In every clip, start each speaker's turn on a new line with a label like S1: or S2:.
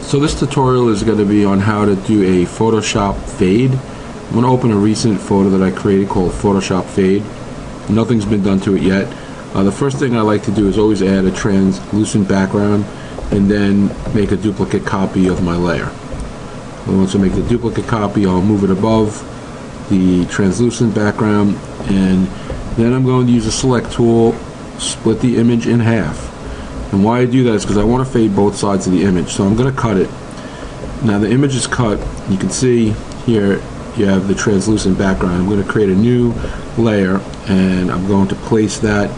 S1: So this tutorial is going to be on how to do a Photoshop fade. I'm going to open a recent photo that I created called Photoshop Fade. Nothing's been done to it yet. The first thing I like to do is always add a translucent background and then make a duplicate copy of my layer. Once I make the duplicate copy, I'll move it above the translucent background, and then I'm going to use a select tool, split the image in half. And why I do that is because I want to fade both sides of the image. So I'm going to cut it. Now the image is cut. You can see here you have the translucent background. I'm going to create a new layer, and I'm going to place that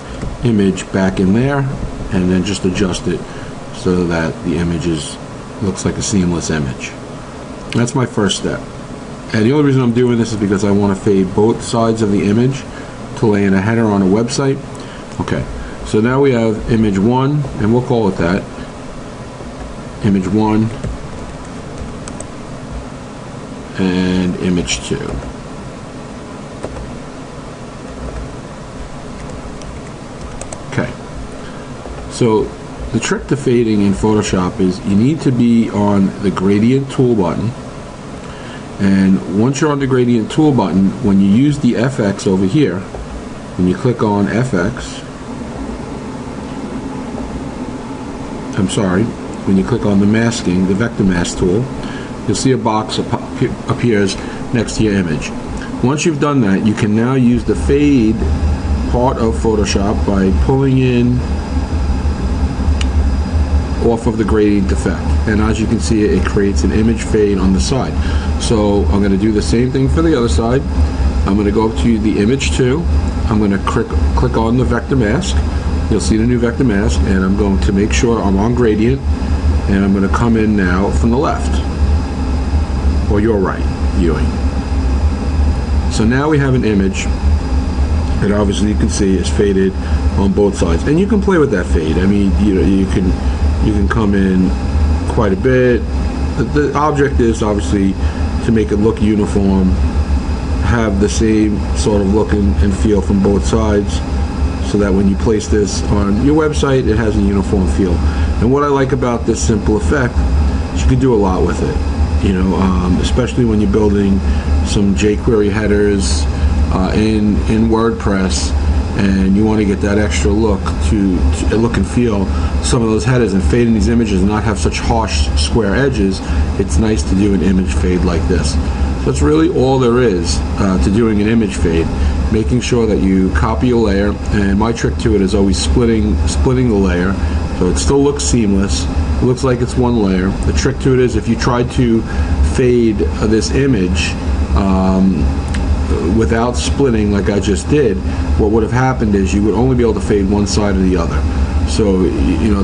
S1: image back in there and then just adjust it so that the image looks like a seamless image. That's my first step. And the only reason I'm doing this is because I want to fade both sides of the image to lay in a header on a website. Okay. So now we have image 1, and we'll call it that. Image 1 and image 2. Okay. So the trick to fading in Photoshop is you need to be on the gradient tool button. And once you're on the gradient tool button, when you use the FX over here, when you click on FX, when you click on the masking, the vector mask tool, you'll see a box appears next to your image. Once you've done that, you can now use the fade part of Photoshop by pulling in off of the gradient effect. And as you can see, it creates an image fade on the side. So I'm going to do the same thing for the other side. I'm going to go up to the image 2. I'm going to click on the vector mask. You'll see the new vector mask, and I'm going to make sure I'm on gradient, and I'm going to come in now from the left, or your right viewing. So now we have an image that obviously you can see is faded on both sides, and you can play with that fade. I mean, you can come in quite a bit. The object is obviously to make it look uniform, have the same sort of look and feel from both sides, so that when you place this on your website, it has a uniform feel. And what I like about this simple effect is you can do a lot with it. Especially when you're building some jQuery headers in WordPress, and you want to get that extra look to look and feel some of those headers, and fading these images and not have such harsh square edges. It's nice to do an image fade like this. So that's really all there is to doing an image fade. Making sure that you copy a layer, and my trick to it is always splitting the layer so it still looks seamless. It looks like it's one layer. The trick to it is if you tried to fade this image without splitting like I just did, what would have happened is you would only be able to fade one side or the other. So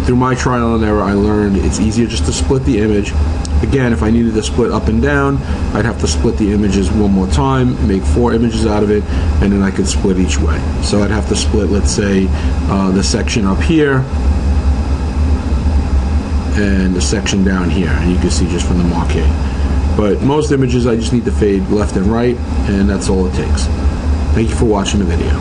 S1: through my trial and error, I learned it's easier just to split the image. Again, if I needed to split up and down, I'd have to split the images one more time, make 4 images out of it, and then I could split each way. So I'd have to split, let's say, the section up here and the section down here, and you can see just from the marquee. But most images I just need to fade left and right, and that's all it takes. Thank you for watching the video.